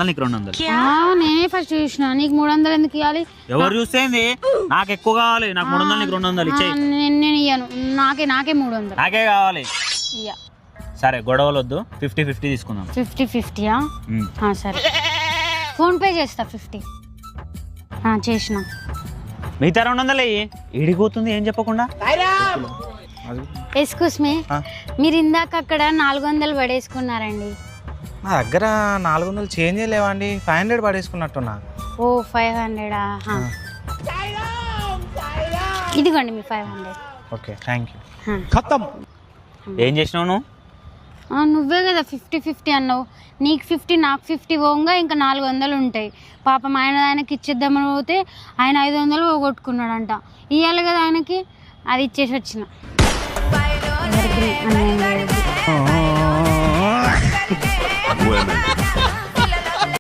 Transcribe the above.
నీకు 200. నేనే ఫస్ట్ చూసిన. నీకు 300 ఎందుకు ఇవ్వాలి? ఎవరు చూస్తేంది? నాకు ఎక్కువ కావాలి. నాకు 300 నీకు 200 ఇచ్చేయి. నేను ఇయ్యను. నాకే 300 నాకే కావాలి. ఇయ్య. సరే గొడవలు వద్దు, 50-50 తీసుకుందాం. 50-50 సరే. ఫోన్ పే చేస్తా 50. చేసిన. మిగతా 200 అయ్యి ఇడిపోతుంది ఏం చెప్పకుండా. ఎక్స్క్యూస్ మీ, మీరు ఇందాక అక్కడ 400 పడేసుకున్నారండి. నా దగ్గర 400 చేంజ్ లేవండి, 500 పడేసుకున్నట్టున్నా. ఓ 500. ఇదిగోండి మీ 500. Okay thank you. ఖతం. ఏం చేసినావు నువ్వు? నువ్వే కదా 50-50 అన్నావు. నీకు 50 నాకు 50 పోగా ఇంకా 400 ఉంటాయి. పాపం ఆయనకి ఇచ్చేద్దామని పోతే ఆయన 500 పోగొట్టుకున్నాడంట. ఇవ్వాలి కదా ఆయనకి, అది ఇచ్చేసి వచ్చిన.